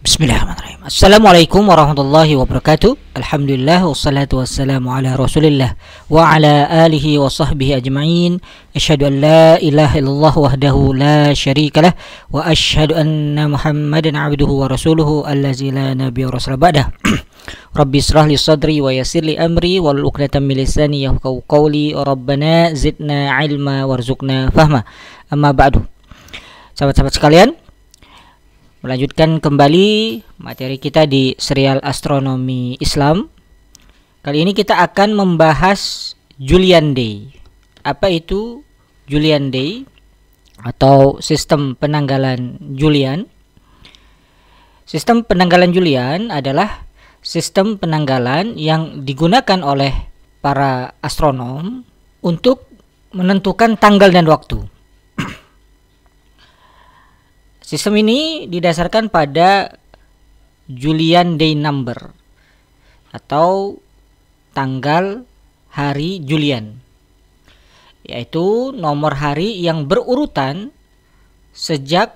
Bismillahirrahmanirrahim. Assalamualaikum warahmatullahi wabarakatuh. Alhamdulillah wassalatu wassalamu ala Rasulillah wa ala alihi wa sahbihi ajma'in. Asyhadu an la ilaha illallah wahdahu la syarikalah wa asyhadu anna Muhammadan abduhu wa rasuluhu allazi la nabiyya rasula ba'dah. Rabbi israh li sadri wa yassir li amri wal 'uqdatam min lisani yafqahu qawli. Rabbana zidna ilma warzuqna fahma. Amma ba'du. Sahabat-sahabat sekalian, melanjutkan kembali materi kita di serial Astronomi Islam. Kali ini kita akan membahas Julian Day. Apa itu Julian Day atau sistem penanggalan Julian? Sistem penanggalan Julian adalah sistem penanggalan yang digunakan oleh para astronom untuk menentukan tanggal dan waktu. Sistem ini didasarkan pada Julian Day Number atau tanggal hari Julian, yaitu nomor hari yang berurutan sejak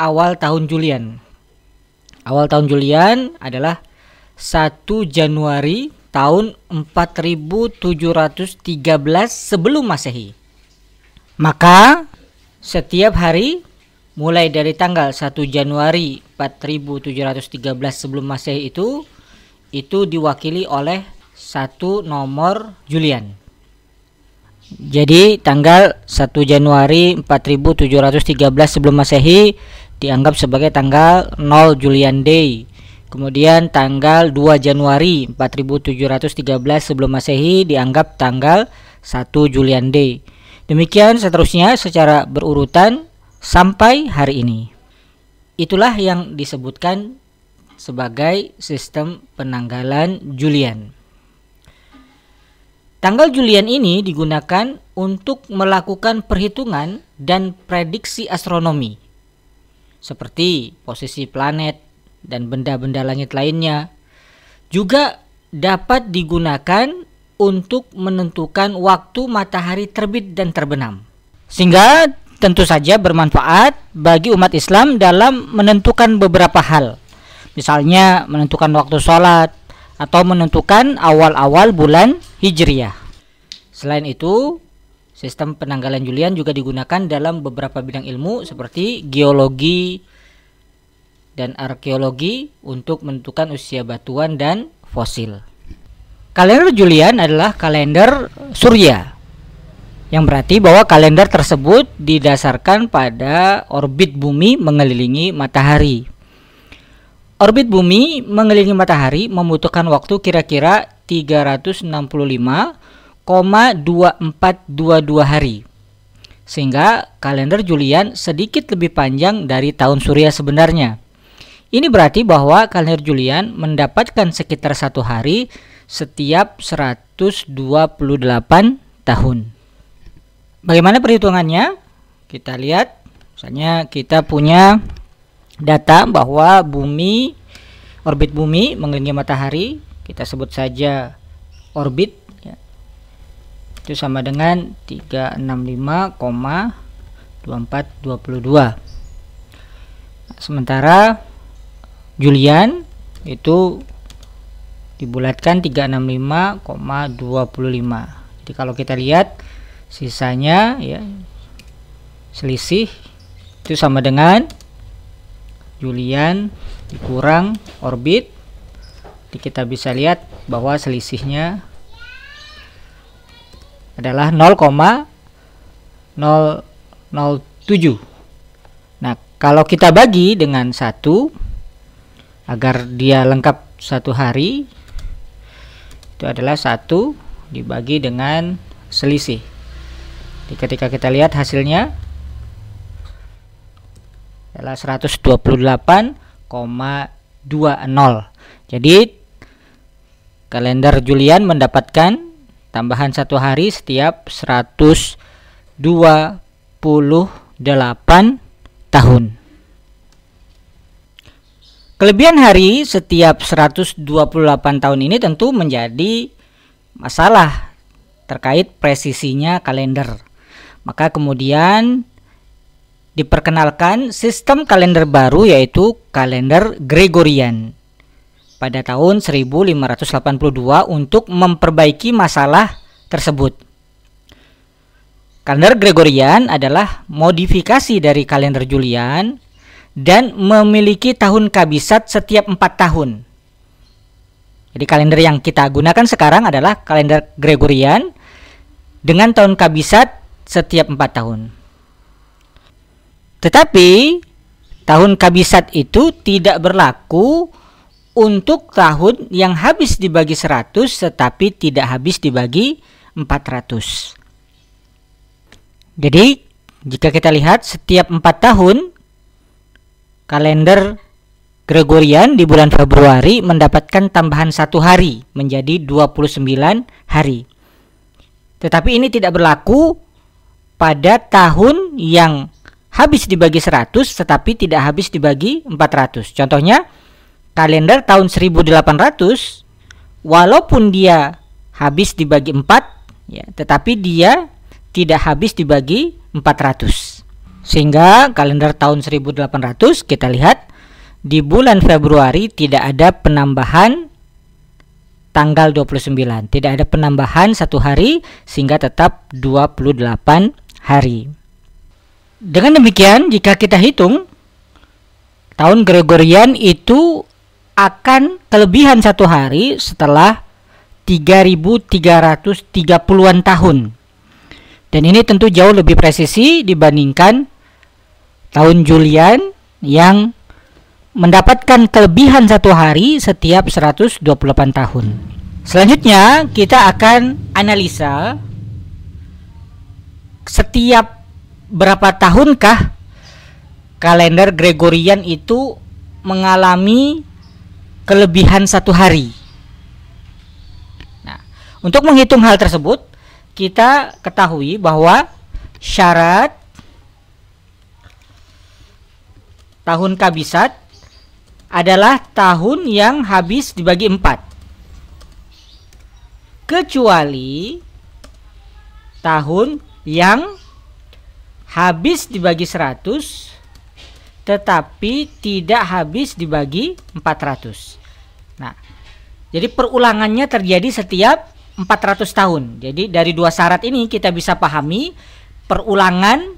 awal tahun Julian. Awal tahun Julian adalah 1 Januari tahun 4713 sebelum Masehi. Maka setiap hari mulai dari tanggal 1 Januari 4713 sebelum Masehi itu diwakili oleh satu nomor Julian. Jadi tanggal 1 Januari 4713 sebelum Masehi dianggap sebagai tanggal 0 Julian Day. Kemudian tanggal 2 Januari 4713 sebelum Masehi dianggap tanggal 1 Julian Day. Demikian seterusnya secara berurutan sampai hari ini. Itulah yang disebutkan sebagai sistem penanggalan Julian. Tanggal Julian ini digunakan untuk melakukan perhitungan dan prediksi astronomi, seperti posisi planet dan benda-benda langit lainnya. Juga dapat digunakan untuk menentukan waktu matahari terbit dan terbenam, sehingga tentu saja bermanfaat bagi umat Islam dalam menentukan beberapa hal. Misalnya menentukan waktu sholat atau menentukan awal-awal bulan Hijriyah. Selain itu, sistem penanggalan Julian juga digunakan dalam beberapa bidang ilmu seperti geologi dan arkeologi untuk menentukan usia batuan dan fosil. Kalender Julian adalah kalender surya, yang berarti bahwa kalender tersebut didasarkan pada orbit bumi mengelilingi matahari. Orbit bumi mengelilingi matahari membutuhkan waktu kira-kira 365,2422 hari, sehingga kalender Julian sedikit lebih panjang dari tahun surya sebenarnya. Ini berarti bahwa kalender Julian mendapatkan sekitar 1 hari setiap 128 tahun. Bagaimana perhitungannya? Kita lihat, misalnya kita punya data bahwa orbit bumi mengelilingi matahari, kita sebut saja orbit, ya. Itu sama dengan 365,2422. Sementara Julian itu dibulatkan 365,25. Jadi kalau kita lihat sisanya, ya, selisih itu sama dengan Julian dikurang orbit. Jadi kita bisa lihat bahwa selisihnya adalah 0,007. Nah, kalau kita bagi dengan 1 agar dia lengkap 1 hari, itu adalah 1 dibagi dengan selisih. Jadi ketika kita lihat hasilnya adalah 128,20. Jadi kalender Julian mendapatkan tambahan 1 hari setiap 128 tahun. Kelebihan hari setiap 128 tahun ini tentu menjadi masalah terkait presisinya kalender. Maka kemudian diperkenalkan sistem kalender baru, yaitu kalender Gregorian pada tahun 1582 untuk memperbaiki masalah tersebut. Kalender Gregorian adalah modifikasi dari kalender Julian dan memiliki tahun kabisat setiap 4 tahun. Jadi kalender yang kita gunakan sekarang adalah kalender Gregorian dengan tahun kabisat setiap 4 tahun. Tetapi tahun kabisat itu tidak berlaku untuk tahun yang habis dibagi 100 tetapi tidak habis dibagi 400. Jadi jika kita lihat setiap 4 tahun kalender Gregorian di bulan Februari mendapatkan tambahan 1 hari menjadi 29 hari. Tetapi ini tidak berlaku pada tahun yang habis dibagi 100 tetapi tidak habis dibagi 400. Contohnya kalender tahun 1800 walaupun dia habis dibagi 4 ya, tetapi dia tidak habis dibagi 400. Sehingga kalender tahun 1800 kita lihat di bulan Februari tidak ada penambahan tanggal 29, tidak ada penambahan 1 hari sehingga tetap 28 hari. Dengan demikian jika kita hitung tahun Gregorian itu akan kelebihan 1 hari setelah 3330-an tahun. Dan ini tentu jauh lebih presisi dibandingkan tahun Julian yang mendapatkan kelebihan 1 hari setiap 128 tahun. Selanjutnya kita akan analisa setiap berapa tahunkah kalender Gregorian itu mengalami kelebihan 1 hari. Nah, untuk menghitung hal tersebut, kita ketahui bahwa syarat tahun kabisat adalah tahun yang habis dibagi 4. Kecuali tahun yang habis dibagi 100 tetapi tidak habis dibagi 400. Nah, jadi perulangannya terjadi setiap 400 tahun. Jadi dari 2 syarat ini kita bisa pahami perulangan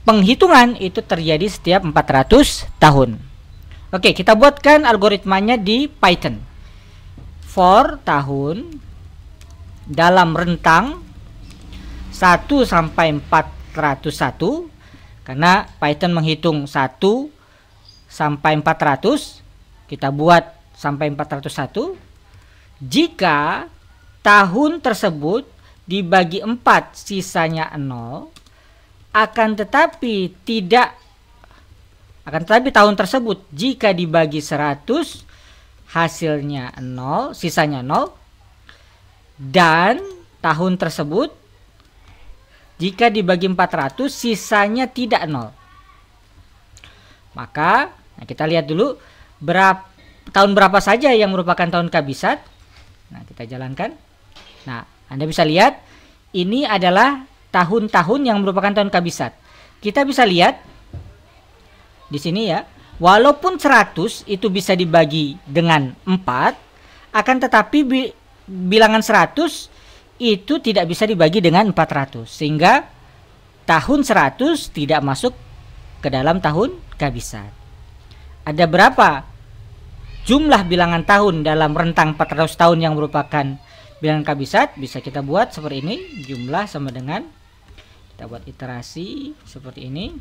penghitungan itu terjadi setiap 400 tahun. Oke, kita buatkan algoritmanya di Python. For tahun dalam rentang 1 sampai 401, karena Python menghitung 1 sampai 400, kita buat sampai 401. Jika tahun tersebut dibagi 4 sisanya 0, akan tetapi tahun tersebut jika dibagi 100 hasilnya 0, sisanya 0, dan tahun tersebut jika dibagi 400 sisanya tidak 0. Maka kita lihat dulu tahun berapa saja yang merupakan tahun kabisat. Nah, kita jalankan. Nah, Anda bisa lihat ini adalah tahun-tahun yang merupakan tahun kabisat. Kita bisa lihat di sini ya, walaupun 100 itu bisa dibagi dengan 4, akan tetapi bilangan 100 itu tidak bisa dibagi dengan 400, sehingga tahun 100 tidak masuk ke dalam tahun kabisat. Ada berapa jumlah bilangan tahun dalam rentang 400 tahun yang merupakan bilangan kabisat? Bisa kita buat seperti ini, jumlah sama dengan, kita buat iterasi seperti ini,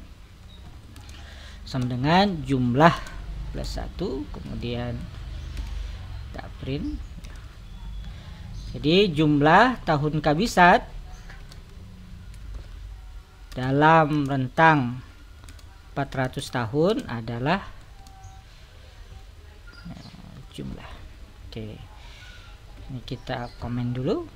sama dengan jumlah plus 1, kemudian kita print. Jadi jumlah tahun kabisat dalam rentang 400 tahun adalah jumlah. Oke, ini kita komen dulu.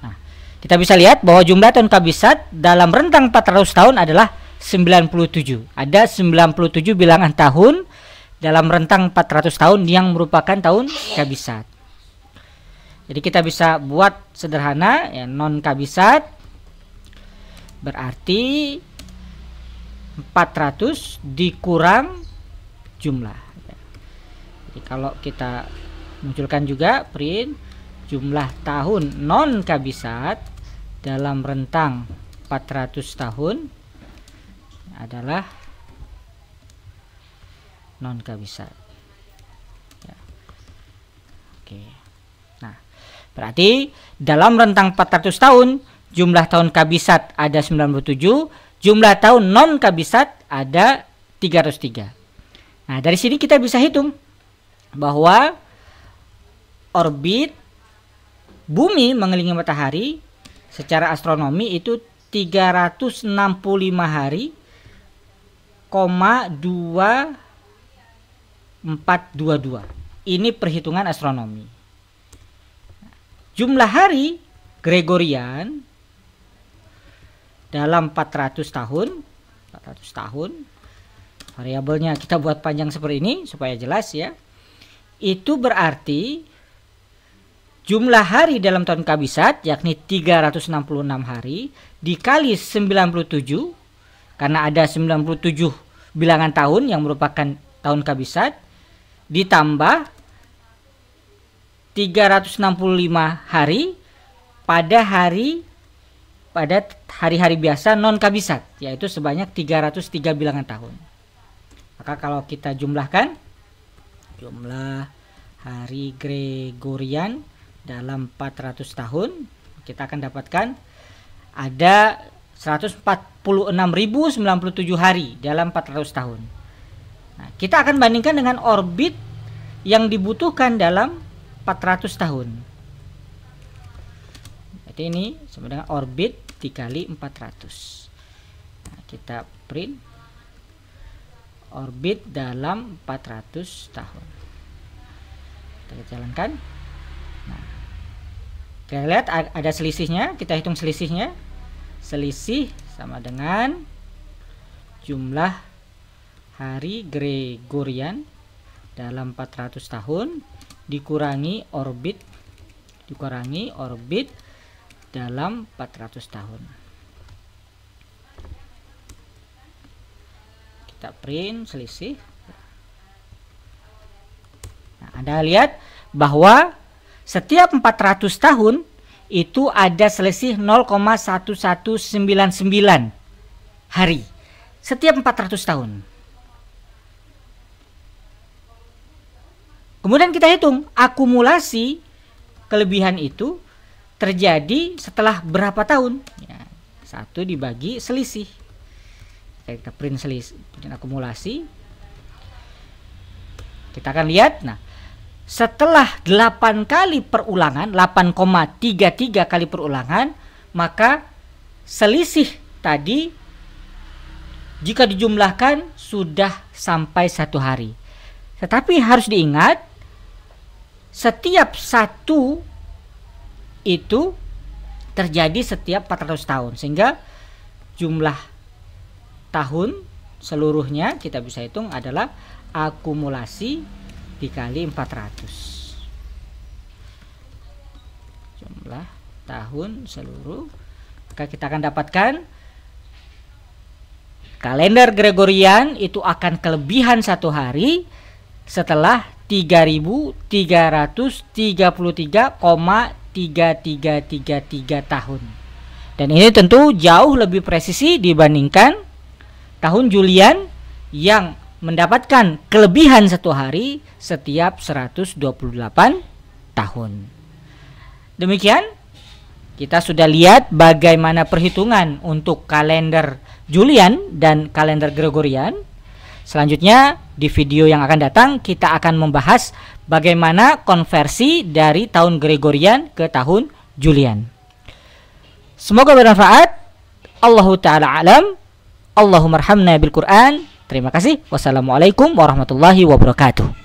Nah, kita bisa lihat bahwa jumlah tahun kabisat dalam rentang 400 tahun adalah 97. Ada 97 bilangan tahun dalam rentang 400 tahun yang merupakan tahun kabisat. Jadi kita bisa buat sederhana ya, non kabisat berarti 400 dikurang jumlah. Jadi kalau kita munculkan juga print jumlah tahun non kabisat dalam rentang 400 tahun adalah non kabisat. Ya. Oke. Nah, berarti dalam rentang 400 tahun jumlah tahun kabisat ada 97, jumlah tahun non kabisat ada 303. Nah, dari sini kita bisa hitung bahwa orbit bumi mengelilingi matahari secara astronomi itu 365 hari, 2422. Ini perhitungan astronomi. Jumlah hari Gregorian dalam 400 tahun, variabelnya kita buat panjang seperti ini supaya jelas ya. Itu berarti jumlah hari dalam tahun kabisat yakni 366 hari dikali 97, karena ada 97 bilangan tahun yang merupakan tahun kabisat, ditambah 365 hari pada hari-hari biasa non kabisat, yaitu sebanyak 303 bilangan tahun. Maka kalau kita jumlahkan jumlah hari Gregorian dalam 400 tahun, kita akan dapatkan ada 146.097 hari dalam 400 tahun. Nah, kita akan bandingkan dengan orbit yang dibutuhkan dalam 400 tahun. Jadi ini sama dengan orbit dikali 400. Nah, kita print orbit dalam 400 tahun. Kita jalankan. Nah, kita lihat ada selisihnya, kita hitung selisihnya. Selisih sama dengan jumlah hari Gregorian dalam 400 tahun dikurangi orbit dalam 400 tahun. Kita print selisih. Nah, Anda lihat bahwa setiap 400 tahun itu ada selisih 0,1199 hari setiap 400 tahun. Kemudian kita hitung akumulasi kelebihan itu terjadi setelah berapa tahun ya, 1 dibagi selisih. Kita print selisih, print akumulasi. Kita akan lihat, nah setelah 8 kali perulangan, 8,33 kali perulangan, maka selisih tadi jika dijumlahkan sudah sampai 1 hari. Tetapi harus diingat, setiap 1 itu terjadi setiap 400 tahun, sehingga jumlah tahun seluruhnya kita bisa hitung adalah akumulasi dikali 400. Jumlah tahun seluruh, maka kita akan dapatkan kalender Gregorian itu akan kelebihan 1 hari setelah 3.333,3333 tahun. Dan ini tentu jauh lebih presisi dibandingkan tahun Julian yang mendapatkan kelebihan 1 hari setiap 128 tahun. Demikian kita sudah lihat bagaimana perhitungan untuk kalender Julian dan kalender Gregorian. Selanjutnya di video yang akan datang kita akan membahas bagaimana konversi dari tahun Gregorian ke tahun Julian. Semoga bermanfaat. Allahu ta'ala alam. Allahumma arhamna bil Qur'an. Terima kasih. Wassalamualaikum warahmatullahi wabarakatuh.